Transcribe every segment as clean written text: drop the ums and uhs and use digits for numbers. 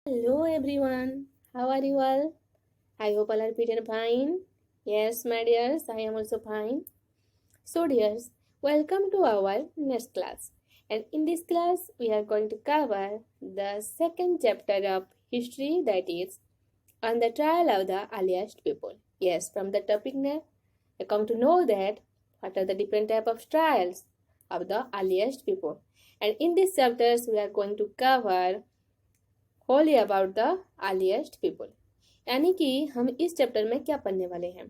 Hello everyone, how are you all? I hope all are fit and fine. Yes, my dears, I am also fine. So, dears, welcome to our next class. And in this class, we are going to cover the second chapter of history, that is, on the trial of the earliest people. Yes, from the topic name, you come to know that what are the different type of trials of the earliest people. And in these chapters, we are going to cover Holi about the earliest people. यानी कि हम इस chapter में क्या पढ़ने वाले हैं,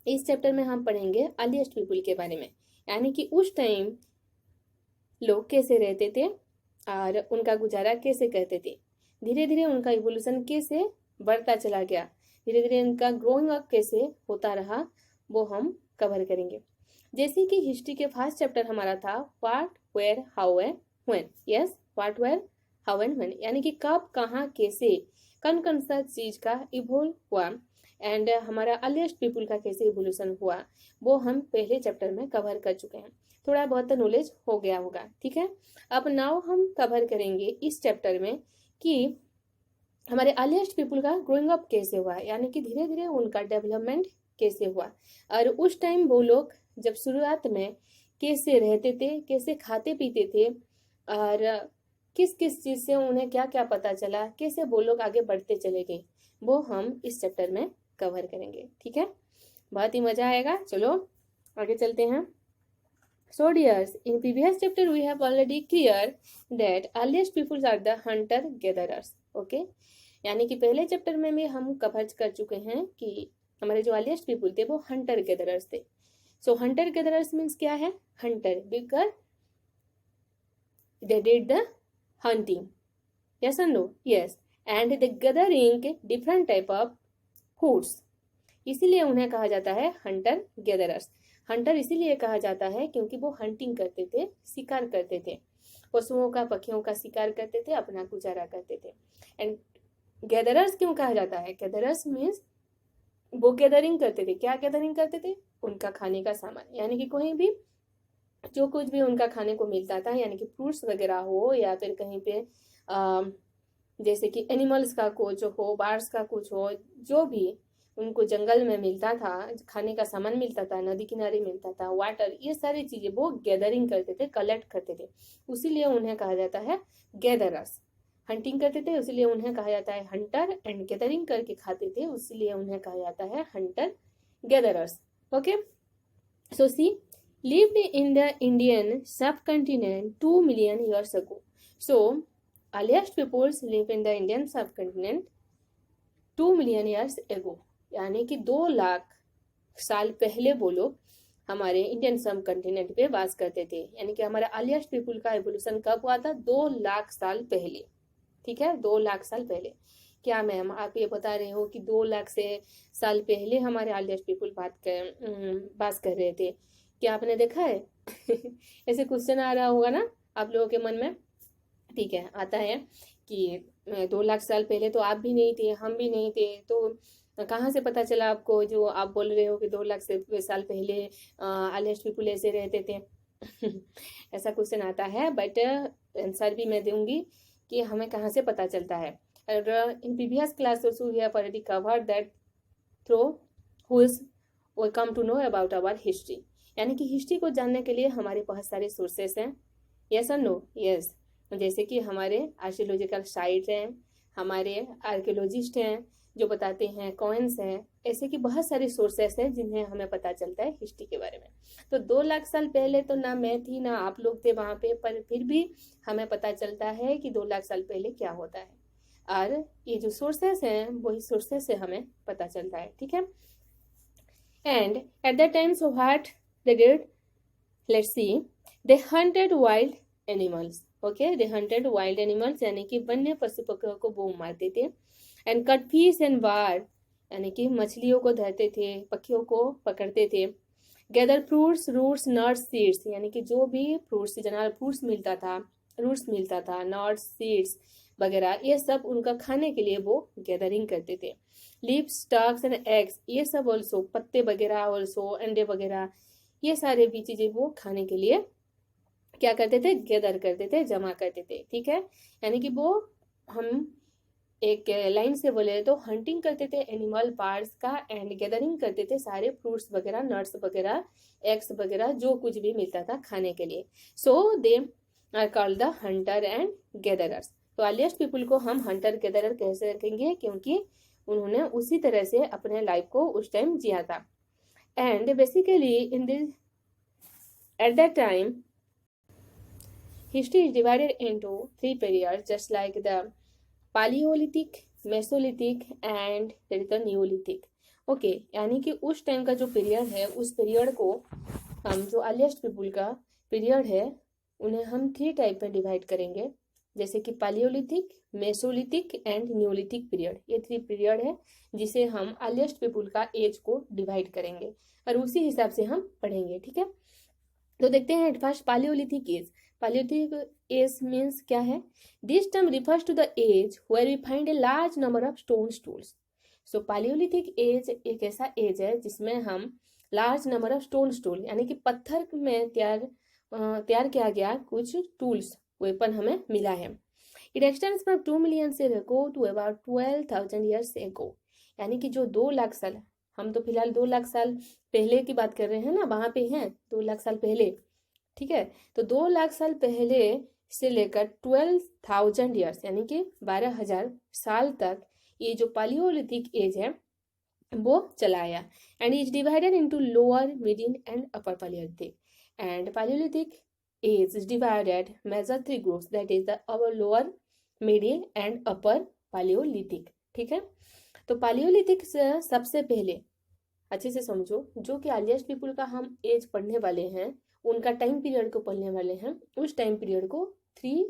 इस चैप्टर में हम पढ़ेंगे अर्लीस्ट पीपल के बारे में। यानी कि उस टाइम लोग कैसे रहते थे और उनका गुजारा कैसे करते थे, धीरे धीरे उनका इवोल्यूशन कैसे बढ़ता चला गया, धीरे धीरे उनका ग्रोइंग अप कैसे होता रहा, वो हम कवर करेंगे। जैसे कि हिस्ट्री के फर्स्ट चैप्टर हमारा था what where how and when. Yes, what where how and when, यानी कि कब कहाँ कैसे कौन कौन सा चीज का इवोल्व हुआ एंड हमारा अर्लीस्ट पीपल का कैसे इवोल्यूशन हुआ, वो हम पहले चैप्टर में कवर कर चुके हैं। थोड़ा बहुत तो नॉलेज हो गया होगा, ठीक है। अब नाउ हम कवर करेंगे इस चैप्टर में कि हमारे अर्लीस्ट पीपल का ग्रोइंग अप कैसे हुआ, यानी कि धीरे धीरे उनका डेवलपमेंट कैसे हुआ और उस टाइम वो लोग जब शुरुआत में कैसे रहते थे, कैसे खाते पीते थे और किस किस चीज से उन्हें क्या क्या पता चला, कैसे वो लोग आगे बढ़ते चले गए, वो हम इस चैप्टर में कवर करेंगे, ठीक है। बहुत ही मजा आएगा। चलो आगे चलते हैं। So dears, in previous chapter we have already clear that earliest peoples are the hunter gatherers. Okay? यानी कि पहले चैप्टर में भी हम कवर कर चुके हैं कि हमारे जो अर्लीस्ट पीपल थे वो हंटर गैदरर्स थे। सो हंटर गैदरर्स मीन्स क्या है, Hunter because they did the hunting. Yes or no? Yes. And they gathering different type of foods. इसीलिए उन्हें कहा जाता है हंटर गैदरर्स। हंटर इसीलिए कहा जाता है क्योंकि वो हंटिंग करते थे, शिकार करते थे, पशुओं का पक्षियों का शिकार करते थे, अपना गुजारा करते थे। एंड गैदरर्स क्यों कहा जाता है, गैदरर्स मीन्स वो गैदरिंग करते थे। क्या गैदरिंग करते थे, उनका खाने का सामान, यानी कि कोई भी जो कुछ भी उनका खाने को मिलता था, यानी कि फ्रूट्स वगैरह हो या फिर कहीं पे जैसे कि एनिमल्स का कुछ हो, बर्ड्स का कुछ हो, जो भी उनको जंगल में मिलता था, खाने का सामान मिलता था, नदी किनारे मिलता था, वाटर, ये सारी चीजें वो गैदरिंग करते थे, कलेक्ट करते थे, उसीलिए उन्हें कहा जाता है गैदरर्स। हंटिंग करते थे उसीलिए उन्हें कहा जाता है हंटर, एंड गैदरिंग करके खाते थे उसीलिए उन्हें कहा जाता है hunter gatherers. Okay, so see lived in the Indian subcontinent 2 million years ago. So, earliest peoples live in the Indian subcontinent 2 million years ago. यानी कि 2 लाख साल पहले वो लोग हमारे इंडियन सब कंटिनेंट पे वास करते थे। यानी कि हमारा अर्लीस्ट पीपल का एवोल्यूशन कब हुआ था, 2 लाख साल पहले, ठीक है, 2 लाख साल पहले। क्या मैम आप ये बता रहे हो कि 2 लाख से साल पहले हमारे अर्लीस्ट पीपल बात कर रहे थे, क्या आपने देखा है? ऐसे क्वेश्चन आ रहा होगा ना आप लोगों के मन में, ठीक है, आता है कि 2 लाख साल पहले तो आप भी नहीं थे, हम भी नहीं थे, तो कहाँ से पता चला आपको, जो आप बोल रहे हो कि 2 लाख से साल पहले अर्लीस्ट पीपल ऐसे रहते थे? ऐसा क्वेश्चन आता है, बट आंसर भी मैं दूंगी कि हमें कहाँ से पता चलता है। In previous class also we have already covered that through which we come to know about our history. यानी कि हिस्ट्री को जानने के लिए हमारे बहुत सारे सोर्सेस हैं। यस और नो? यस। जैसे कि हमारे आर्कियोलॉजिकल साइट हैं, हमारे आर्कियोलॉजिस्ट हैं जो बताते हैं, कॉइन्स हैं, ऐसे कि बहुत सारे सोर्सेस हैं जिन्हें हमें पता चलता है हिस्ट्री के बारे में। तो 2 लाख साल पहले तो ना मैं थी ना आप लोग थे वहाँ पे, पर फिर भी हमें पता चलता है कि 2 लाख साल पहले क्या होता है, और ये जो सोर्सेस हैं वही सोर्सेस से हमें पता चलता है, ठीक है। And at the time so what they did, let's see, they hunted wild animals. Okay, they hunted wild animals, यानी कि वन्य पशु पक्षियों को वो मारते थे। and cut fish and bird, यानी कि मछलियों को धरते थे, पक्षियों को पकड़ते थे। gather fruits, roots, nuts, seeds, यानी कि जो भी फ्रूट्स, जनरल फ्रूट्स मिलता था, रूट्स मिलता था, नट्स, सीड्स वगैरह, ये सब उनका खाने के लिए वो गैदरिंग करते थे। लीव्स, स्टॉक्स एंड एग्स, ये सब ऑल्सो, पत्ते वगैरह ऑल्सो, अंडे वगैरह, ये सारे भी चीजें वो खाने के लिए क्या करते थे, गैदर करते थे, जमा करते थे, ठीक है। यानी कि वो हम एक लाइन से बोले तो हंटिंग करते थे एनिमल पार्ट्स का एंड गैदरिंग करते थे सारे फ्रूट्स वगैरह, नट्स वगैरह, एग्स वगैरह, जो कुछ भी मिलता था खाने के लिए। So they are called the hunter and gatherers. तो अर्लीस्ट पीपल को हम हंटर गैदरर कैसे रखेंगे, क्योंकि उन्होंने उसी तरह से अपने लाइफ को उस टाइम जिया था। And basically in this at that time history is divided into 3 periods, just like the Paleolithic, Mesolithic and there is the Neolithic. Okay यानी कि उस टाइम का जो पीरियड है, उस पीरियड को हम जो अर्लीस्ट पीपल का पीरियड है उन्हें हम 3 टाइप में डिवाइड करेंगे, जैसे कि palaeolithic, Mesolithic and Neolithic period. ये 3 पीरियड है जिसे हम अर्लीस्ट पीपल का एज को डिवाइड करेंगे और उसी हिसाब से हम पढ़ेंगे, ठीक है। तो देखते हैं first Palaeolithic age. Palaeolithic age means क्या है? This term refers to the age where we find a large number of stone tools. So Palaeolithic age एक ऐसा एज है जिसमें हम large number of stone tool यानी कि पत्थर में तैयार किया गया कुछ टूल्स, वेपन हमें मिला है। It extends from 2 million year ago to about 12,000 years ago, यानी कि जो 2 लाख साल, हम तो फिलहाल 2 लाख साल पहले की बात कर रहे हैं ना, वहां पे हैं 2 लाख साल पहले, ठीक है। तो 2 लाख साल पहले से लेकर 12,000 ईयर्स यानी कि 12,000 साल तक ये जो पालियोलिथिक एज है वो चला आया। And is divided into lower, middle and upper Palaeolithic. And Palaeolithic age is divided major 3 groups, that is the our, lower, middle and upper Palaeolithic, ठीक है। तो पालियोलिथिक से सबसे पहले अच्छे से समझो, जो कि अर्लीस्ट पीपल का हम एज पढ़ने वाले हैं, उनका टाइम पीरियड को पढ़ने वाले हैं, उस टाइम पीरियड को 3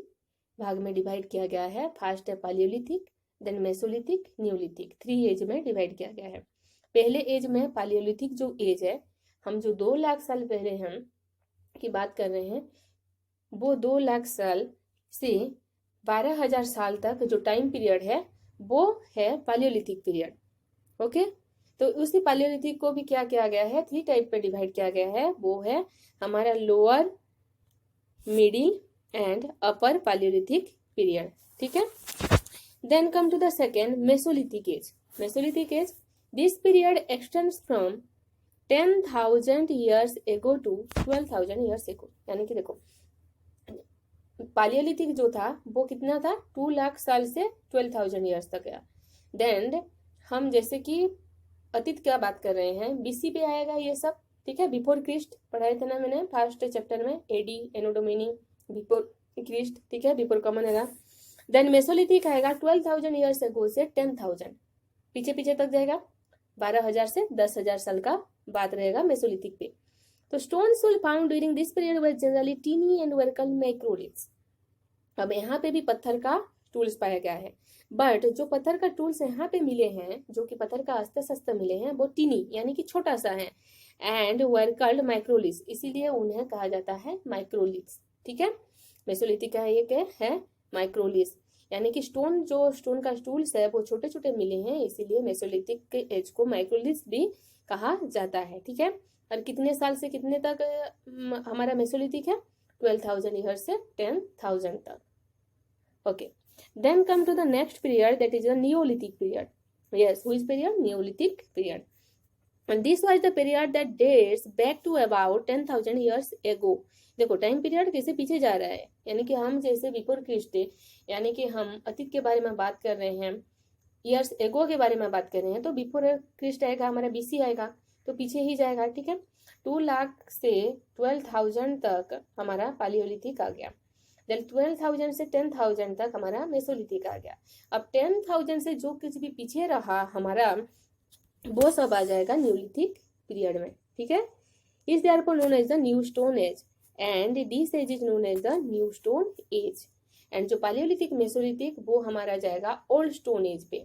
भाग में डिवाइड किया गया है। फर्स्ट है Palaeolithic, then Mesolithic, Neolithic, 3 age में डिवाइड किया गया है। पहले एज में पालियोलिथिक जो एज है, हम जो 2 लाख साल पहले हम की बात कर रहे हैं, वो 2 लाख साल से 12,000 साल तक जो टाइम पीरियड है वो है पालियोलिथिक पीरियड, ओके। तो उसी पालियोलिथिक को भी क्या किया गया है, 3 टाइप पे डिवाइड किया गया है। वो है हमारा lower, middle and upper palaeolithic period, ठीक है। Then come to the second, mesolithic age. Mesolithic age, this period extends from 10,000 years ago to 12,000 years ago, यानी कि देखो पालियोलिथिक जो था वो कितना था, 2 लाख साल से 12,000 ईयर्स तक गया। देन हम जैसे कि अतीत क्या बात कर रहे हैं, बीसी पे आएगा ये सब, ठीक है। बिफोर क्रिस्ट पढ़ाए थे ना मैंने फर्स्ट चैप्टर में, AD, anno domini, before Christ, ठीक है, before common era. Then mesolithic आएगा 12,000 ईयर्स अगो से 10,000, पीछे पीछे तक जाएगा, 12,000 से 10,000 साल का बात रहेगा मेसोलिथिक पे। तो stones found during this period were generally tiny and were called microliths. अब यहाँ पे भी पत्थर का टूल्स पाया गया है, बट जो पत्थर का टूल्स यहाँ पे मिले हैं, जो कि पत्थर का अस्त्र शस्त्र मिले हैं, वो टीनी यानी कि छोटा सा है, एंड वर कॉल्ड माइक्रोलिथ्स, इसीलिए उन्हें कहा जाता है माइक्रोलिथ्स, ठीक है। मेसोलिथिक का ये क्या है, माइक्रोलिथ्स, यानी कि स्टोन का टूल्स है वो छोटे छोटे मिले हैं, इसीलिए मेसोलिथिक के एज को माइक्रोलिथ्स भी कहा जाता है, ठीक है। और कितने साल से कितने तक हमारा मेसोलिथिक है, 12,000 ईयर से 10,000 तक, okay. Then come to the next period, that is the Neolithic period. Yes, which period? Neolithic period. And this was the period that dates back to about 10,000 years ago. देखो time period कैसे पीछे जा रहा है, यानी कि हम जैसे बिफोर क्रिस्ट थे, यानी कि हम अतीत के बारे में बात कर रहे हैं, ईयर्स एगो के बारे में बात कर रहे हैं, तो बिफोर क्रिस्ट आएगा हमारा बीसी आएगा, तो पीछे ही जाएगा, ठीक है। 2 लाख से 12,000 तक हमारा पालियोलिथिक आ गया। देन 12,000 से 10,000 तक हमारा मेसोलिथिक आ गया। अब 10,000 से जो कुछ भी पीछे रहा हमारा, वो सब आ जाएगा न्यूलिथिक पीरियड में, ठीक है। Is therefore known as the new stone age and this age is known as the new stone age. And जो पालियोलिथिक, मेसोलिथिक वो हमारा जाएगा ओल्ड स्टोन एज पे,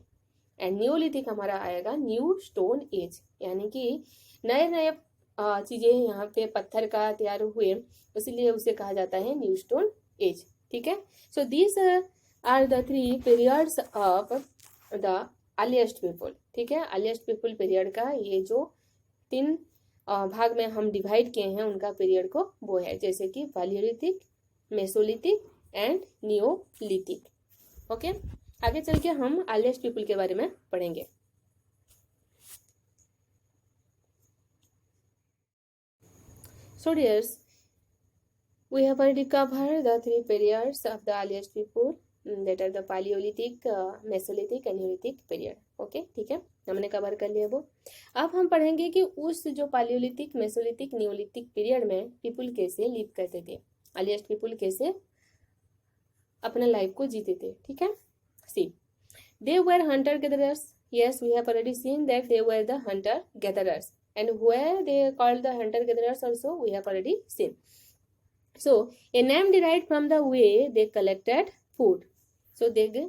एंड न्यूलिथिक हमारा आएगा न्यू स्टोन एज, यानी कि नए नए चीजें यहाँ पे पत्थर का तैयार हुए, इसीलिए उसे कहा जाता है न्यू स्टोन एज, ठीक है। So these are the 3 periods of the earliest people, ठीक है। अर्लीस्ट पीपल पीरियड का ये जो 3 भाग में हम डिवाइड किए हैं उनका पीरियड को, वो है जैसे कि palaeolithic, Mesolithic and Neolithic, okay. आगे चल के हम अर्लीस्ट पीपल के बारे में पढ़ेंगे। So dears, we have already covered the 3 periods of the earliest people, that are the Paleolithic, Mesolithic and Neolithic period. Okay ठीक है, हमने कवर कर लिया वो। अब हम पढ़ेंगे कि उस जो पालियोलिथिक, मेसोलिथिक, नियोलिथिक पीरियड में पीपल कैसे लिव करते थे, अर्लीस्ट पीपल कैसे अपना लाइफ को जीते थे। ठीक है, see they were hunter gatherers. Yes, we have already seen that they were the hunter gatherers, and where they called the hunter gatherers also we have already seen. So a name derived from the way they collected food. So they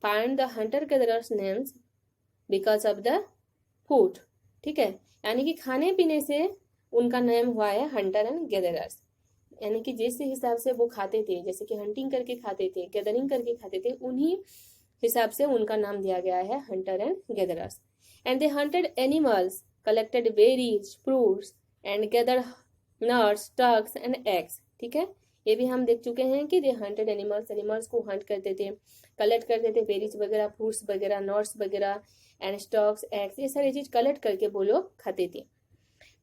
find the hunter gatherers names because of the food. ठीक है, यानी कि खाने पीने से उनका नाम हुआ है हंटर एंड गैदरर्स, यानी कि जिस हिसाब से वो खाते थे, जैसे कि हंटिंग करके खाते थे, गैदरिंग करके खाते थे, उन्हीं हिसाब से उनका नाम दिया गया है hunter and gatherers. And they hunted animals, collected berries, fruits and gathered nuts, ducks and eggs. ठीक है, ये भी हम देख चुके हैं कि दे हंटेड एनिमल्स, एनिमल्स को हंट करते थे, कलेक्ट करते थे, बेरीज वगैरह, फ्रूट्स वगैरह, नट्स वगैरह एंड स्टॉक्स, एग्स, ये सारी चीज कलेक्ट करके वो लोग खाते थे।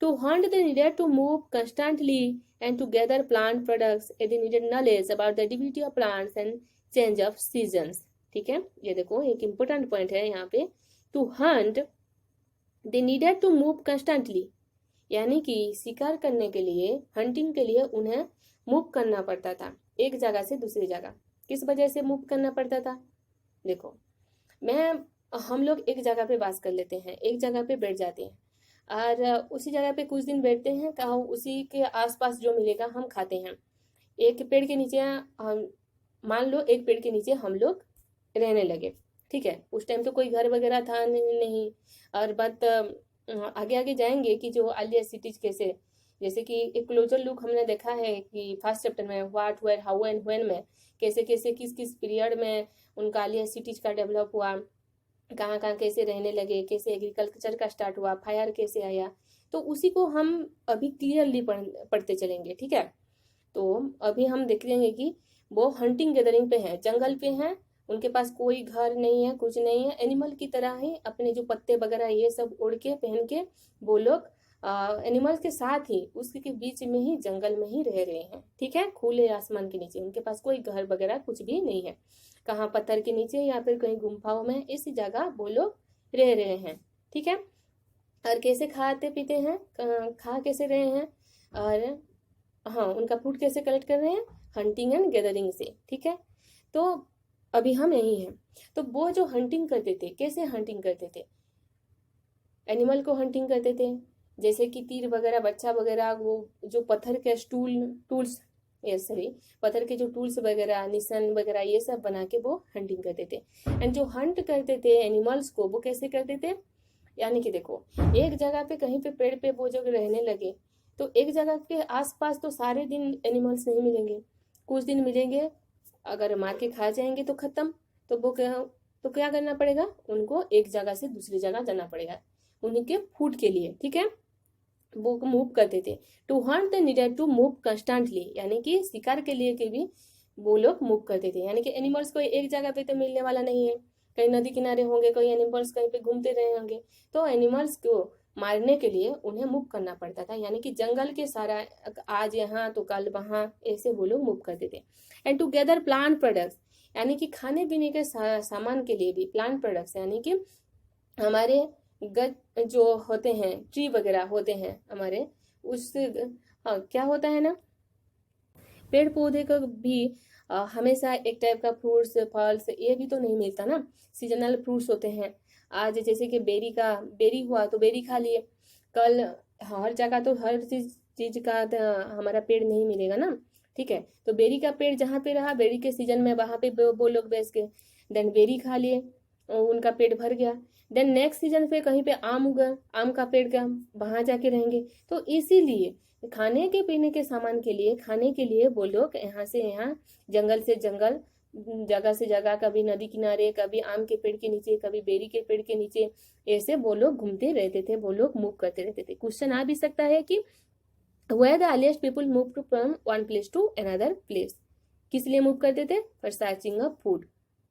To hunt they needed to move constantly and to gather plant products, they needed knowledge about the डिविटी of plants and change of seasons. ठीक है, ये देखो एक इंपॉर्टेंट पॉइंट है यहाँ पे, to hunt they needed to move constantly, यानी कि शिकार करने के लिए, हंटिंग के लिए उन्हें मूव करना पड़ता था एक जगह से दूसरी जगह। किस वजह से मूव करना पड़ता था? देखो, हम लोग एक जगह पे वास कर लेते हैं, एक जगह पे बैठ जाते हैं और उसी जगह पे कुछ दिन बैठते हैं, कहा उसी के आसपास जो मिलेगा हम खाते हैं। एक पेड़ के नीचे हम, मान लो एक पेड़ के नीचे हम लोग रहने लगे। ठीक है, उस टाइम तो कोई घर वगैरह था नहीं। और बात आगे आगे जाएंगे कि जो अर्लीस्ट सिटीज कैसे, जैसे कि एक क्लोजर लुक हमने देखा है कि फर्स्ट चैप्टर में what, where, how and when में कैसे कैसे किस किस पीरियड में उनका अर्लीस्ट सिटीज का डेवलप हुआ, कहाँ कहाँ कैसे रहने लगे, कैसे एग्रीकल्चर का स्टार्ट हुआ, फायर कैसे आया, तो उसी को हम अभी क्लियरली पढ़ते चलेंगे। ठीक है, तो अभी हम देख लेंगे कि वो हंटिंग गैदरिंग पे है, जंगल पे है, उनके पास कोई घर नहीं है, कुछ नहीं है, एनिमल की तरह ही अपने जो पत्ते वगैरह ये सब उड़ के पहन के वो लोग एनिमल्स के साथ ही उसके बीच में ही जंगल में ही रह रहे हैं। ठीक है, खुले आसमान के नीचे, उनके पास कोई घर वगैरह कुछ भी नहीं है, कहाँ पत्थर के नीचे या फिर कहीं गुम्फाओं में, इसी जगह वो लोग रह रहे हैं। ठीक है, और कैसे खाते पीते हैं, खा कैसे रहे हैं, और हाँ उनका फूड कैसे कलेक्ट कर रहे हैं, हंटिंग एंड गैदरिंग से। ठीक है, तो अभी हम यही हैं। तो वो जो हंटिंग करते थे, कैसे हंटिंग करते थे, एनिमल को हंटिंग करते थे, जैसे कि तीर वगैरह, बच्चा वगैरह, वो जो पत्थर के टूल्स, ये सॉरी, पत्थर के जो टूल्स वगैरह, निशान वगैरह, ये सब बना के वो हंटिंग करते थे। एंड जो हंट करते थे एनिमल्स को, वो कैसे करते थे, यानी कि देखो एक जगह पे कहीं पे पेड़ पे वो जब रहने लगे, तो एक जगह के आसपास तो सारे दिन एनिमल्स नहीं मिलेंगे, कुछ दिन मिलेंगे, अगर मार के खा जाएंगे तो खत्म। तो वो क्या करना पड़ेगा, उनको एक जगह से दूसरी जगह जाना पड़ेगा उनके फूड के लिए। ठीक है, वो मूव करते थे। To hunt they needed to move constantly, यानी कि शिकार के लिए के भी वो लोग मूव करते थे, यानी कि एनिमल्स कोई एक जगह पे तो मिलने वाला नहीं है, कहीं नदी किनारे होंगे, कोई एनिमल्स कहीं पे घूमते रहे होंगे, तो एनिमल्स को मारने के लिए उन्हें मूव करना पड़ता था, यानी कि जंगल के सारा, आज यहाँ तो कल वहाँ, ऐसे वो लोग मूव करते थे। And to gather plant products, यानी कि खाने पीने के सामान के लिए भी प्लांट प्रोडक्ट्स, यानी कि हमारे जो होते हैं, ट्री वगैरह होते हैं हमारे, उस हाँ क्या होता है ना, पेड़ पौधे का भी हमेशा एक टाइप का फ्रूट्स, फल्स, ये भी तो नहीं मिलता ना, सीजनल फ्रूट्स होते हैं। आज जैसे कि बेरी हुआ तो बेरी खा लिए, कल हर जगह तो हर चीज का हमारा पेड़ नहीं मिलेगा ना। ठीक है, तो बेरी का पेड़ जहाँ पे रहा, बेरी के सीजन में वहां पे वो लोग बेच के देन बेरी खा लिए, उनका पेट भर गया। देन नेक्स्ट सीजन पे कहीं पे आम उगा, आम का पेड़ का, वहां जाके रहेंगे। तो इसीलिए खाने के पीने के सामान के लिए, खाने के लिए वो लोग यहाँ से यहाँ, जंगल से जंगल, जगह से जगह, कभी नदी किनारे, कभी आम के पेड़ के नीचे, कभी बेरी के पेड़ के नीचे, ऐसे वो लोग घूमते रहते थे, वो लोग मूव करते रहते थे। क्वेश्चन आ भी सकता है कि where the earliest people moved to from one place to another place, किस लिए मूव करते थे, for searching of food,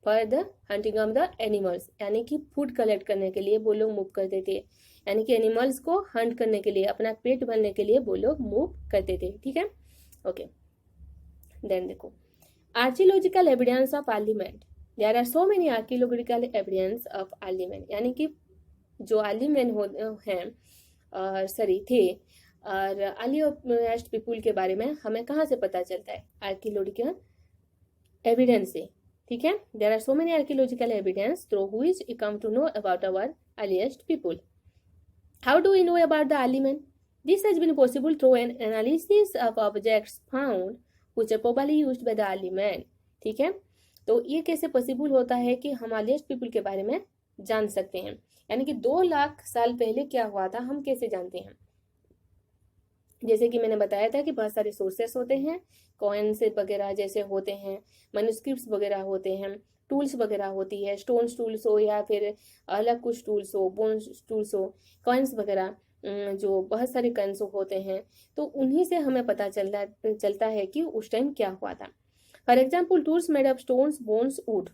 for the hunting of the animals, यानी कि फूड कलेक्ट करने के लिए वो लोग मूव करते थे, यानी कि एनिमल्स को हंट करने के लिए, अपना पेट भरने के लिए वो लोग मूव करते थे। ठीक है, ओके। देन देखो archaeological evidence of early man, there are so many archaeological evidence of early man, यानी कि जो अर्ली मैन हैं सॉरी थे और अर्लीस्ट पीपुल के बारे में हमें कहाँ से पता चलता है? आर्कियोलॉजिकल एविडेंस से। ठीक है, there are so many archaeological evidence through which we come to know about our earliest people. How do we know about the early man? This has been possible through an analysis of objects found which are probably used by the early man. ठीक है, तो ये कैसे possible होता है कि हम earliest people के बारे में जान सकते हैं, यानी कि 2 लाख साल पहले क्या हुआ था हम कैसे जानते हैं? जैसे कि मैंने बताया था कि बहुत सारे सोर्सेस होते हैं, कॉइन्स वगैरह जैसे होते हैं, मैन्युस्क्रिप्ट्स वगैरह होते हैं, टूल्स वगैरह होती है, स्टोन्स टूल्स हो या फिर अलग कुछ टूल्स हो, बोन्स टूल्स हो, कॉइन्स वगैरह, जो बहुत सारे कॉइन्स होते हैं, तो उन्हीं से हमें पता चलता है कि उस टाइम क्या हुआ था। For example tools made of stones, bones, would,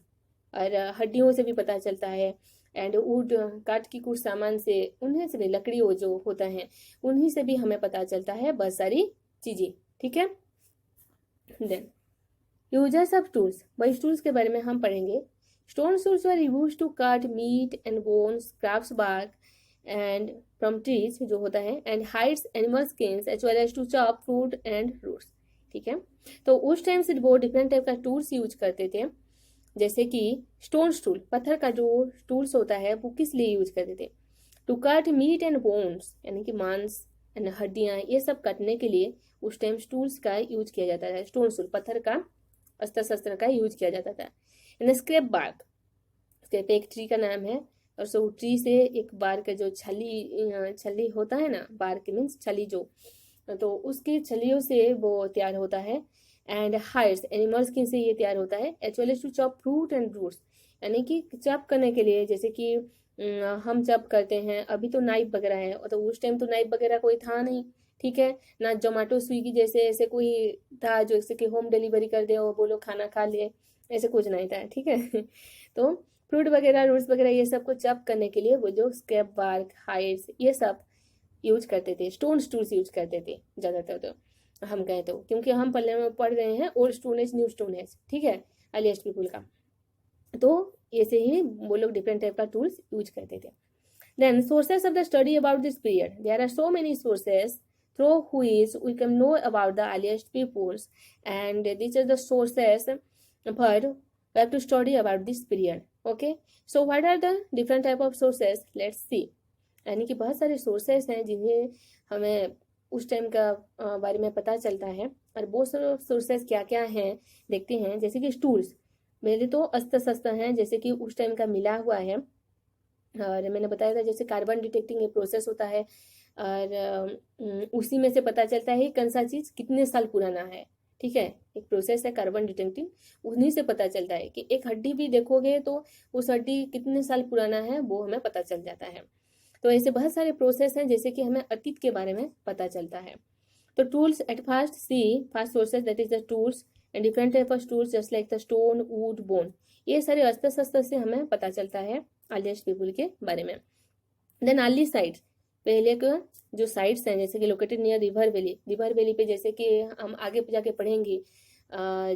और हड्डियों से भी पता चलता है, एंड वुड काठ की कुछ सामान से, उन्हीं से भी लकड़ी जो होता है उन्हीं से भी हमें पता चलता है बहुत सारी चीजें। ठीक है, देन यूजर्स ऑफ टूल्स, वही टूल्स के बारे में हम पढ़ेंगे। Stone tools were used to cut meat and bones, crafts bark and from trees जो होता है, and hides, animal skins as well as to chop fruit and roots. ठीक है, तो उस टाइम से वो डिफरेंट टाइप का टूल्स यूज करते थे, जैसे कि स्टोन टूल, पत्थर का जो टूल्स होता है वो किस लिए यूज करते थे? To cut meat and bones, यानी कि मांस एंड हड्डियां, ये सब कटने के लिए उस टाइम टूल्स का यूज किया जाता था। स्टोन टूल, पत्थर का अस्त्र शस्त्र का यूज किया जाता था। एंड स्क्रैप बार्क, स्क्रैप एक ट्री का नाम है, और सो ट्री से एक बार्क जो छली होता है ना, बार्क मीन्स छली जो, तो उसके छलियों से वो तैयार होता है। एंड हाइड्स, एनिमल स्किन से ये तैयार होता है। As well as to chop fruit and roots, यानी कि चॉप करने के लिए, जैसे कि हम चॉप करते हैं, अभी तो नाइफ वगैरह है, तो उस टाइम तो नाइफ वगैरह कोई था नहीं। ठीक है ना, जोमेटो स्विगी जैसे ऐसे कोई था जो जैसे कि होम डिलीवरी कर दे और वो लोग खाना खा ले, ऐसे कुछ नहीं था। ठीक है तो फ्रूट वगैरह, रूट्स वगैरह, ये सब को चॉप करने के लिए वो जो स्क्रैप बार्क, हाइड्स, ये सब यूज करते थे। स्टोन टूल्स यूज करते थे ज़्यादातर, तो हम कहें तो, क्योंकि हम पढ़ रहे हैं old stone as, new stone age. ठीक है, अर्लीस्ट पीपुल का, तो ऐसे ही वो लोग डिफरेंट टाइप का टूल्स यूज करते थे। Then sources of the study about this period, there are so many sources through which we can know about the earliest peoples, and this are the sources for we have to study about this period. Okay, so what are the different type of sources, let's see. यानी कि बहुत सारे sources हैं जिन्हें हमें उस time का बारे में पता चलता है, और वो सोर्सेस क्या क्या हैं देखते हैं। जैसे कि टूल्स, पहले तो अस्त्र शस्त्र हैं, जैसे कि उस टाइम का मिला हुआ है, और मैंने बताया था जैसे कार्बन डिटेक्टिंग एक प्रोसेस होता है, और उसी में से पता चलता है कौन सा चीज़ कितने साल पुराना है। ठीक है, एक प्रोसेस है कार्बन डिटेक्टिंग, उन्हीं से पता चलता है कि एक हड्डी भी देखोगे तो उस हड्डी कितने साल पुराना है वो हमें पता चल जाता है। तो ऐसे बहुत सारे प्रोसेस हैं जैसे कि हमें अतीत के बारे में पता चलता है। तो tools at first see, first sources that is the tools and different type of tools just like the stone, wood, bone, ये सारे अस्त्र शस्त्र से हमें पता चलता है अर्लीस्ट पीपुल के बारे में। देन अर्ली साइट्स, पहले के जो साइट्स हैं जैसे कि located near river valley, river valley पे जैसे कि हम आगे जाके पढ़ेंगे,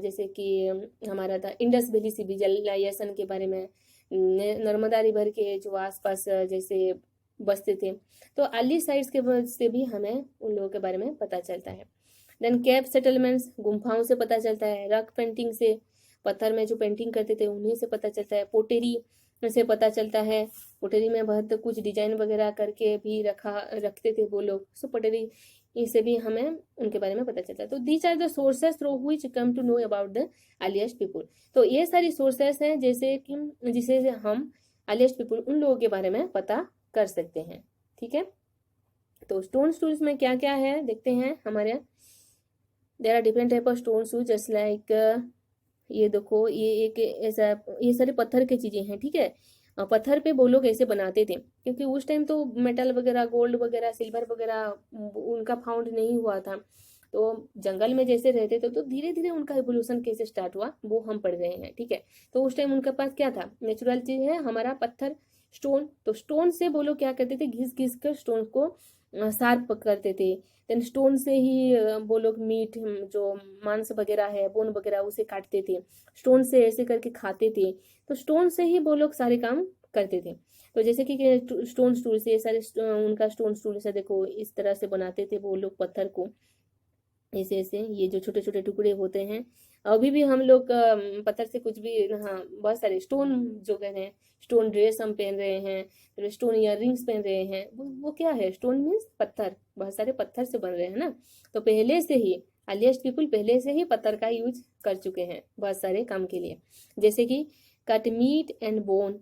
जैसे कि हमारा था इंडस वैली सिविलाइजेशन के बारे में, नर्मदा रिवर के जो आसपास जैसे बसते थे, तो अर्ली साइट्स के से भी हमें उन लोगों के बारे में पता चलता है। देन केव सेटलमेंट्स, गुम्फाओं से पता चलता है। रॉक पेंटिंग से, पत्थर में जो पेंटिंग करते थे उन्हीं से पता चलता है। पोटेरी से पता चलता है, पोटेरी में बहुत कुछ डिजाइन वगैरह करके भी रखते थे वो लोग, सो पोटेरी इससे भी हमें उनके बारे में पता चलता है। तो these are the sources through which come to know about the earliest people. तो ये सारी सोर्सेस हैं जैसे कि जिसे हम अर्लीस्ट पीपुल उन लोगों के बारे में पता कर सकते हैं। ठीक है, तो स्टोन टूल्स में क्या क्या है देखते हैं हमारे। There are different type of stone tools just like, ये देखो ये एक ऐसा, ये सारे पत्थर की चीजें हैं। ठीक है, पत्थर पे वो लोग ऐसे बनाते थे, क्योंकि उस टाइम तो मेटल वगैरह, गोल्ड वगैरह, सिल्वर वगैरह उनका फाउंड नहीं हुआ था, तो जंगल में जैसे रहते थे तो धीरे धीरे उनका इवोल्यूशन कैसे स्टार्ट हुआ वो हम पढ़ रहे हैं, ठीक है। तो उस टाइम उनके पास क्या था, नेचुरल चीज है हमारा पत्थर, स्टोन। तो स्टोन से वो लोग क्या करते थे, घिस घिस कर स्टोन को शार्प करते थे। देन स्टोन से ही वो लोग मीट, जो मांस वगैरह है, बोन वगैरह, उसे काटते थे। स्टोन से ऐसे करके खाते थे। तो स्टोन से ही वो लोग सारे काम करते थे। तो जैसे कि स्टोन स्टूल से सारे उनका स्टोन स्टूल से देखो इस तरह से बनाते थे वो लोग पत्थर को, ऐसे ऐसे ये जो छोटे छोटे टुकड़े होते हैं। अभी भी हम लोग पत्थर से कुछ भी, हाँ बहुत सारे स्टोन जो कह रहे हैं, स्टोन ड्रेस हम पहन रहे हैं, फिर स्टोन इयर रिंग्स पहन रहे हैं, वो क्या है, स्टोन मीन्स पत्थर, बहुत सारे पत्थर से बन रहे हैं ना। तो पहले से ही अर्लीस्ट पीपुल पहले से ही पत्थर का यूज कर चुके हैं बहुत सारे काम के लिए। जैसे कि cut meat and bone,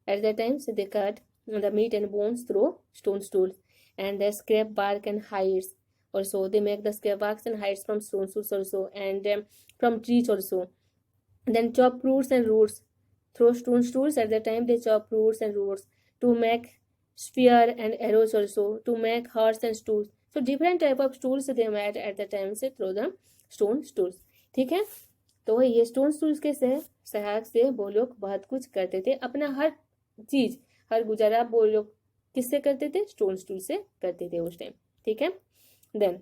at the times they cut the meat and bones through stone stools, and they scrape bark and hides also. They make the scrap barks and hides from stone stools also, and from trees also. Then chop roots and roots through stone stools. At the time they chop roots and roots to make spear and arrows also, to make horse and stools. So different type of stools they made at the time से through the stone stools, ठीक है। तो ये stone stools के सहायक से वो लोग बहुत कुछ करते थे, अपना हर चीज, हर गुजारा वो लोग किससे करते थे, स्टोन स्टूल से करते थे उस टाइम, ठीक है। Then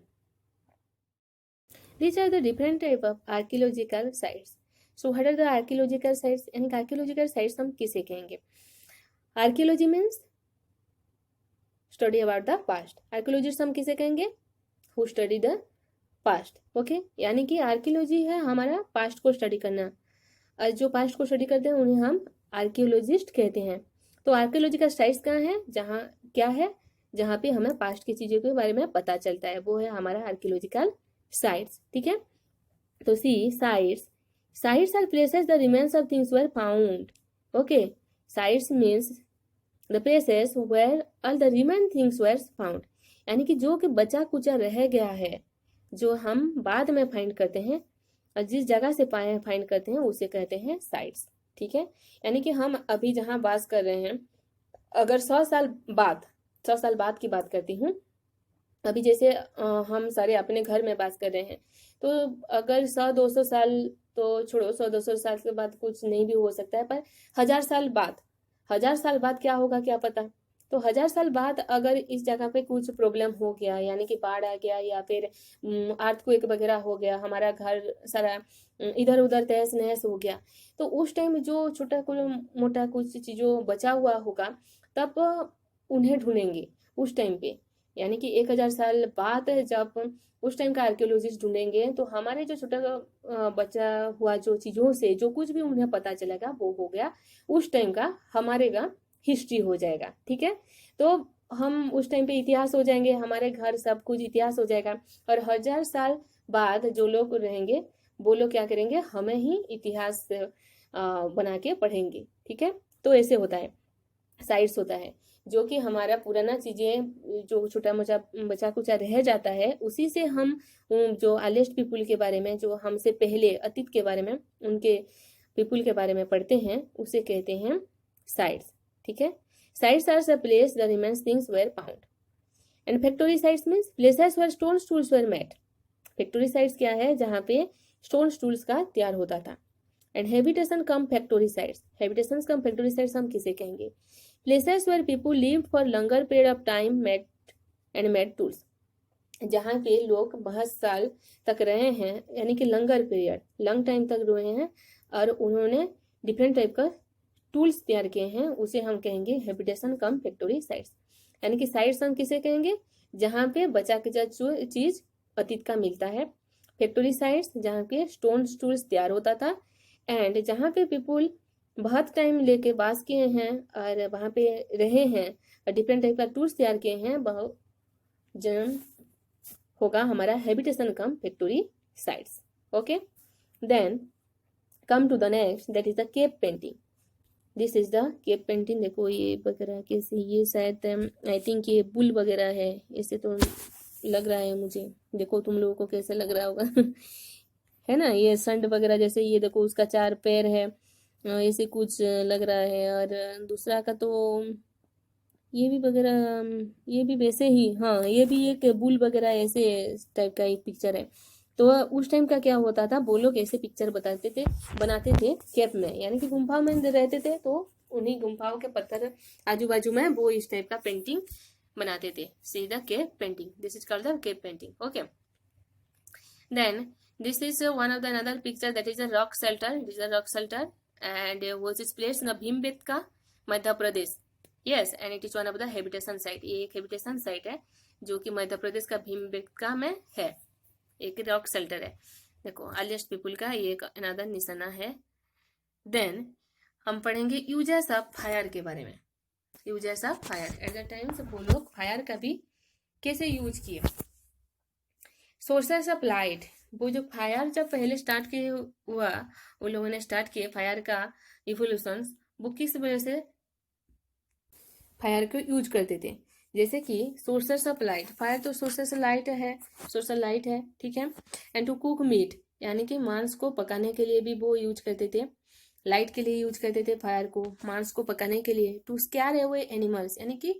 these are the different type of archaeological sites. So what are the archaeological sites? यानी archaeological sites हम किसे कहेंगे, archaeology means study about the past. Archaeologist हम किसे कहेंगे, who study the past, okay. यानी कि आर्कियोलॉजी है हमारा पास्ट को स्टडी करना, और जो पास्ट को स्टडी करते हैं उन्हें हम आर्कियोलॉजिस्ट कहते हैं। तो आर्कियोलॉजिकल साइट्स कहाँ है, जहाँ क्या है, जहाँ पे हमें पास्ट की चीजों के बारे में पता चलता है, वो है हमारा आर्कियोलॉजिकल साइट्स, ठीक है। तो see sites, sites are places the remains of things were found, okay. Sites means the places where all the remain things were found, यानी कि जो कि बचा कुचा रह गया है, जो हम बाद में फाइंड करते हैं, और जिस जगह से फाइंड करते हैं उसे कहते हैं साइट्स, ठीक है। यानी कि हम अभी जहाँ बात कर रहे हैं, अगर 100 साल बाद की बात करती हूँ, अभी जैसे हम सारे अपने घर में बात कर रहे हैं, तो अगर 100-200 साल तो छोड़ो, 100-200 साल के बाद कुछ नहीं भी हो सकता है, पर 1000 साल बाद क्या होगा क्या पता। तो 1000 साल बाद अगर इस जगह पे कुछ प्रॉब्लम हो गया, यानी कि बाढ़ आ गया या फिर अर्थक्वेक वगैरह हो गया, हमारा घर सारा इधर उधर तहस नहस हो गया, तो उस टाइम जो छोटा मोटा कुछ चीजों बचा हुआ होगा, तब उन्हें ढूंढेंगे उस टाइम पे। यानी कि 1000 साल बाद जब उस टाइम का आर्कियोलॉजिस्ट ढूंढेंगे, तो हमारे जो छोटा बचा हुआ जो चीजों से जो कुछ भी उन्हें पता चलेगा वो हो गया उस टाइम का हमारे का हिस्ट्री हो जाएगा, ठीक है। तो हम उस टाइम पे इतिहास हो जाएंगे, हमारे घर सब कुछ इतिहास हो जाएगा, और 1000 साल बाद जो लोग रहेंगे वो लोग क्या करेंगे, हमें ही इतिहास बना के पढ़ेंगे, ठीक है। तो ऐसे होता है, साइट्स होता है, जो कि हमारा पुराना चीजें जो छोटा मोटा बचा कुचा रह जाता है, उसी से हम जो अर्लीस्ट पीपुल के बारे में, जो हमसे पहले अतीत के बारे में, उनके पीपुल के बारे में पढ़ते हैं, उसे कहते हैं साइट्स, ठीक है। Sites are the place the remains things were found, and factory sites means places where stone tools were made. Factory sites क्या है, जहाँ पे स्टोन स्टूल्स का तैयार होता था। And habitation cum factory sites, habitation cum factory sites हम किसे कहेंगे, places where people lived for longer period of time made tools, जहाँ पे लोग बहुत साल तक रहे हैं, यानी कि लॉन्गर पीरियड, लॉन्ग टाइम तक रहे हैं, और उन्होंने डिफरेंट टाइप का टूल्स तैयार किए हैं, उसे हम कहेंगे हैबिटेशन कम फैक्टोरी साइट्स। यानी कि साइट्स हम किसे कहेंगे, जहाँ पे बचा कुचा चीज अतीत का मिलता है। फैक्टोरी साइट्स जहाँ पे स्टोन टूल्स तैयार होता था, एंड जहाँ पे पीपुल बहुत टाइम लेके बास किए हैं और वहाँ पे रहे हैं और डिफरेंट टाइप का टूल्स तैयार किए हैं, वह जन्म होगा हमारा habitation cum factory sites, okay. Then come to the next, that is the cave painting. This is the cave painting. देखो ये वगैरह कैसे, ये शायद आई थिंक ये बुल वगैरह है, ऐसे तो लग रहा है मुझे, देखो तुम लोगों को कैसे लग रहा होगा है ना, ये संड वगैरह जैसे, ये देखो उसका 4 पैर है, ऐसे कुछ लग रहा है। और दूसरा का तो ये भी वगैरह, ये भी वैसे ही, हाँ ये भी एक बुल वगैरह ऐसे टाइप का एक पिक्चर है। तो उस टाइम का क्या होता था, वो लोग ऐसे पिक्चर बनाते थे केप में, यानी कि गुम्फा में रहते थे, तो उन्हीं गुम्फाओं के पत्थर आजू बाजू में वो इस टाइप का पेंटिंग बनाते थे। सीधा cave painting, this is called the cave painting. Okay, then this is one of the another picture, that is a rock shelter. It is a rock shelter and which is placed in the Bhimbetka, Madhya Pradesh. Yes, and it is one of the habitation site. ये एक habitation site है जो कि मध्य प्रदेश का भीमबेटका में है। एक rock shelter है। देखो अर्लीस्ट पीपुल का ये एक अनदर निशाना है। देन हम पढ़ेंगे यूजेस ऑफ फायर के बारे में। Uses of fire at the time से वो लोग फायर का भी कैसे यूज किए। सोर्सेस ऑफ लाइट, वो जो फायर जब पहले स्टार्ट किए हुआ, वो लोगों ने स्टार्ट किए फायर का इवोल्यूशन, वो किस वजह से फायर को यूज करते थे। जैसे कि सोर्सेस ऑफ लाइट, फायर तो सोर्सेस लाइट है, सोर्स लाइट है, ठीक है। एंड टू कुक मीट, यानी कि मांस को पकाने के लिए भी वो यूज करते थे। लाइट के लिए यूज करते थे फायर को, मांस को पकाने के लिए। टू स्कैर अवे एनिमल्स, यानी कि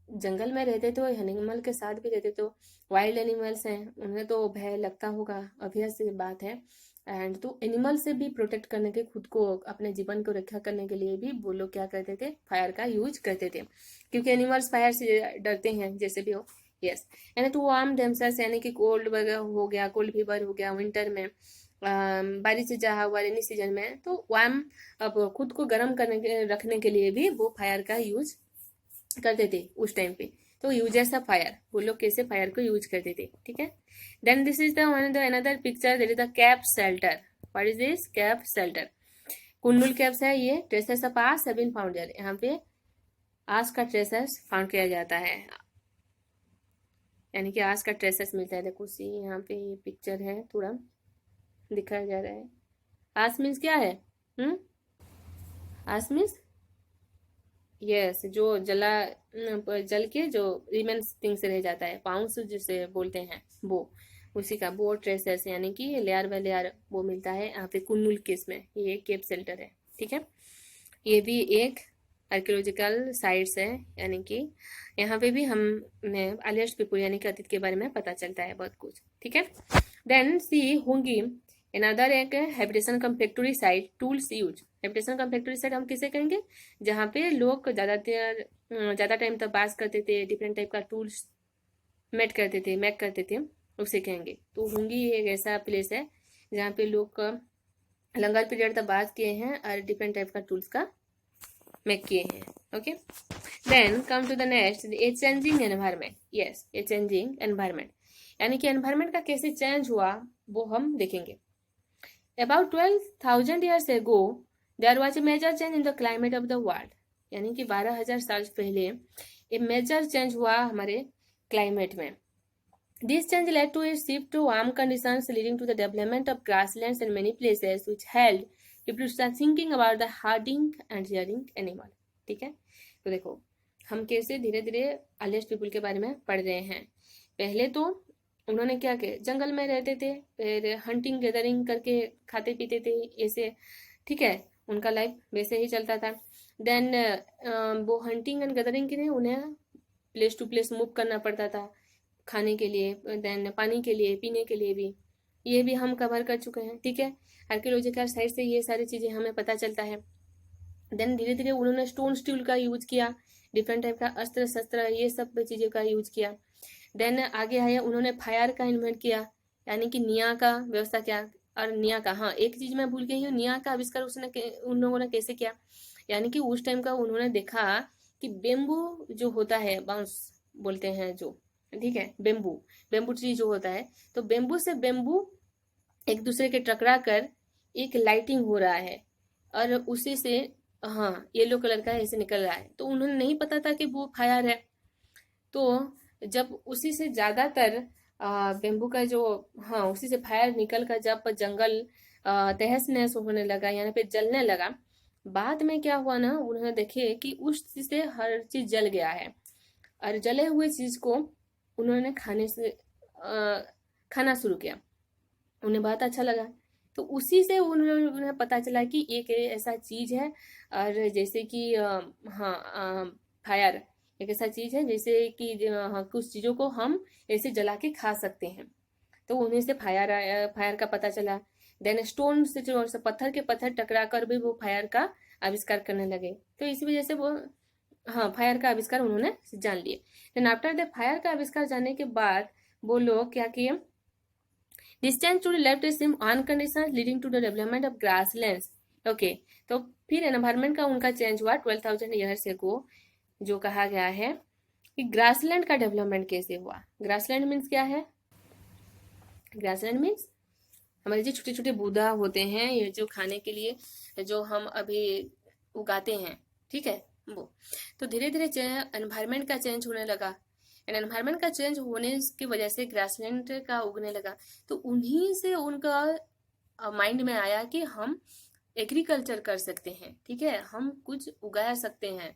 जंगल में रहते तो एनिमल के साथ भी रहते, तो वाइल्ड एनिमल्स हैं, उन्हें तो भय लगता होगा, ऑब्वियस बात है। एंड तो एनिमल से भी प्रोटेक्ट करने के, खुद को अपने जीवन को रक्षा करने के लिए भी वो लोग क्या करते थे, फायर का यूज करते थे, क्योंकि एनिमल्स फायर से डरते हैं जैसे भी हो। Yes, and to warm themselves, यानी कि कोल्ड वगैरह हो गया, कोल्ड फीवर हो गया विंटर में, बारिश से जहा हुआ रेनी सीजन में, तो वार्म, अब खुद को गर्म करने के रखने के लिए भी वो फायर का यूज करते थे उस टाइम पे। तो यूजर्स ऑफ फायर, वो लोग कैसे फायर को यूज करते थे, ठीक है। Then this is the another picture, that is the cave shelter. What is this cave shelter? Kurnool caves है ये, traces of ash have been found here. यहाँ पे आस का ट्रेसेस फाउंड किया जाता है, यानी कि आस का ट्रेसेस मिलता है। देखो सी, यहाँ पे ये पिक्चर है, थोड़ा दिखाया जा रहा है। आस मीन्स क्या है? आस मीन्स यस, जो जल के जो रिमेन्स थिंग्स रह जाता है, पाउंस जिसे बोलते हैं, वो उसी का वो ट्रेसेस, यानी कि लेयर बाय लेयर वो मिलता है यहाँ पे कुन्नुल केस में। ये केप शेल्टर है, ठीक है। ये भी एक आर्कियोलॉजिकल साइट्स है, यानी कि यहाँ पे भी हमें अर्लीस्ट पीपल यानी कि अतीत के बारे में पता चलता है बहुत कुछ, ठीक है। देन सी होंगी अनदर एक habitation cum factory site, tools use. Habitation cum factory site हम किसे कहेंगे? जहाँ पे लोग ज़्यादा टाइम तक बास करते थे, डिफरेंट टाइप का टूल्स मेक करते थे, उसे कहेंगे। तो होंगी एक ऐसा प्लेस है जहाँ पे लोग लंगर पीरियड तक बात किए हैं और डिफरेंट टाइप का टूल्स का मेक किए हैं। Okay, then come to the next, a changing environment. Yes, a changing environment, यानी कि एनवायरमेंट का कैसे चेंज हुआ वो हम देखेंगे। About 12,000 years ago, there was a major change in the climate of the world. यानी कि 12,000 साल पहले एक मेजर चेंज हुआ हमारे क्लाइमेट में। This change led to a shift to warm conditions, leading to the development of grasslands in many places, which helped people start thinking about the hunting and rearing animal. ठीक है, तो देखो हम कैसे धीरे धीरे अर्लीस्ट पीपल के बारे में पढ़ रहे हैं। पहले तो उन्होंने क्या किया, जंगल में रहते थे, फिर हंटिंग गैदरिंग करके खाते पीते थे ऐसे, ठीक है, उनका लाइफ वैसे ही चलता था। देन वो हंटिंग एंड गैदरिंग के लिए उन्हें प्लेस टू प्लेस मूव करना पड़ता था, खाने के लिए, देन पानी के लिए, पीने के लिए भी। ये भी हम कवर कर चुके हैं, ठीक है। आर्कियोलॉजिकल साइट से ये सारी चीज़ें हमें पता चलता है। देन धीरे धीरे उन्होंने स्टोन स्टील का यूज किया, डिफरेंट टाइप का अस्त्र शस्त्र, ये सब चीज़ों का यूज किया। देन आगे आया, उन्होंने फायर का इन्वेंट किया, यानी कि निया का व्यवस्था किया। और निया का, हाँ एक चीज मैं भूल गई हूँ, निया का आविष्कार उन लोगों ने कैसे किया, यानी कि उस टाइम का उन्होंने देखा कि बेम्बू जो होता है, बाउंस बोलते हैं जो, ठीक है, बेम्बू ट्री जो होता है, तो बेम्बू से बेम्बू एक दूसरे के टकरा कर एक लाइटिंग हो रहा है, और उसी से हाँ येलो कलर का ऐसे निकल रहा है। तो उन्होंने नहीं पता था कि वो फायर है। तो जब उसी से ज़्यादातर बेम्बू का जो, हाँ उसी से फायर निकल कर जब जंगल तहस नहस होने लगा, यानी पे जलने लगा, बाद में क्या हुआ ना, उन्होंने देखे कि उस चीज से हर चीज जल गया है, और जले हुए चीज को उन्होंने खाना शुरू किया। उन्हें बहुत अच्छा लगा तो उसी से उन्हें पता चला कि एक ऐसा चीज है, और जैसे कि हाँ, फायर एक ऐसा चीज है जैसे कि हाँ, कुछ चीजों को हम ऐसे जला के खा सकते हैं। तो उन्हीं से फायर का पता चला। देन स्टोन से जो पत्थर के पत्थर टकरा कर भी वो फायर का आविष्कार करने लगे। तो इसी वजह से वो हाँ, फायर का आविष्कार उन्होंने जान लिए। देन आफ्टर द फायर का आविष्कार जानने के बाद वो लोग क्या किए, this change to left sim on condition leading to the development of grasslands. Okay, तो फिर एनवायरमेंट का उनका चेंज हुआ 12,000 ईयर्स को, जो कहा गया है कि ग्रासलैंड का डेवलपमेंट कैसे हुआ। ग्रासलैंड मीन्स क्या है? ग्रासलैंड मीन्स हमारे जो छोटे छोटे बूदा होते हैं, ये जो खाने के लिए जो हम अभी उगाते हैं, ठीक है, वो तो धीरे धीरे एनवायरमेंट का चेंज होने लगा। एंड एनवायरमेंट का चेंज होने की वजह से ग्रासलैंड का उगने लगा। तो उन्हीं से उनका माइंड में आया कि हम एग्रीकल्चर कर सकते हैं, ठीक है, हम कुछ उगा सकते हैं।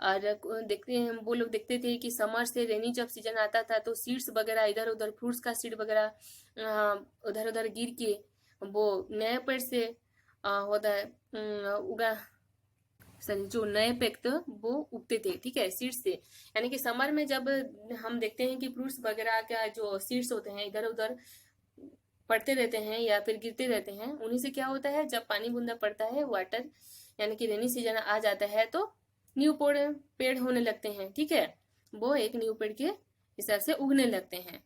और देखते हैं, वो लोग देखते थे कि समर से रेनी जब सीजन आता था तो सीड्स वगैरह इधर उधर, फ्रूट्स का सीड वगैरह उधर उधर गिर के वो नए पेड़ से होता है उगा, सॉरी, जो नए पेड़ थे वो उगते थे, ठीक है, सीड्स से। यानी कि समर में जब हम देखते हैं कि फ्रूट्स वगैरह का जो सीड्स होते हैं इधर उधर पड़ते रहते हैं या फिर गिरते रहते हैं, उन्हीं से क्या होता है, जब पानी बूंदा पड़ता है, वाटर यानी कि रेनी सीजन आ जाता है, तो न्यू पेड़ होने लगते हैं, ठीक है, वो एक न्यू पेड़ के हिसाब से उगने लगते हैं।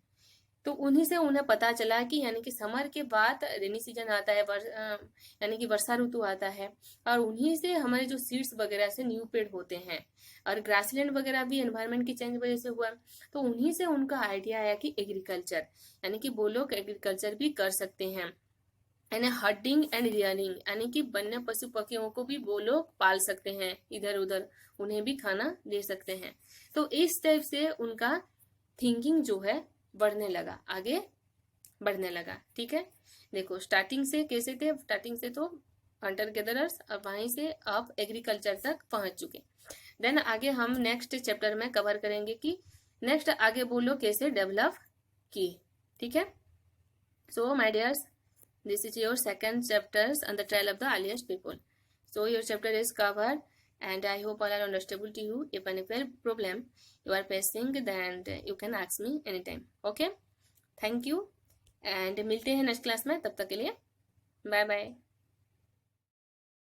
तो उन्हीं से उन्हें पता चला कि यानी कि समर के बाद रेनी सीजन आता है, यानी कि वर्षा ऋतु आता है, और उन्हीं से हमारे जो सीड्स वगैरह से न्यू पेड़ होते हैं। और ग्रासलैंड वगैरह भी एनवायरनमेंट की चेंज वजह से हुआ। तो उन्हीं से उनका आइडिया आया कि एग्रीकल्चर, यानी कि वो लोग एग्रीकल्चर भी कर सकते हैं। यानी हर्डिंग एंड रियरिंग, यानी कि वन्य पशु पक्षियों को भी वो लोग पाल सकते हैं इधर उधर, उन्हें भी खाना दे सकते हैं। तो इस टाइप से उनका थिंकिंग जो है बढ़ने लगा, आगे बढ़ने लगा, ठीक है। देखो स्टार्टिंग से कैसे थे, स्टार्टिंग से तो हंटर गैदरर्स, अब वहीं से अब एग्रीकल्चर तक पहुंच चुके। देन आगे हम नेक्स्ट चैप्टर में कवर करेंगे कि नेक्स्ट आगे वो लोग कैसे डेवलप की, ठीक है। So my dears, this is your second chapters on the trail of the earliest people. So your chapter is covered and I hope all are understandable to you. If any problem you are facing, then you can ask me anytime. Okay, thank you and मिलते हैं next class में, तब तक के लिए bye bye.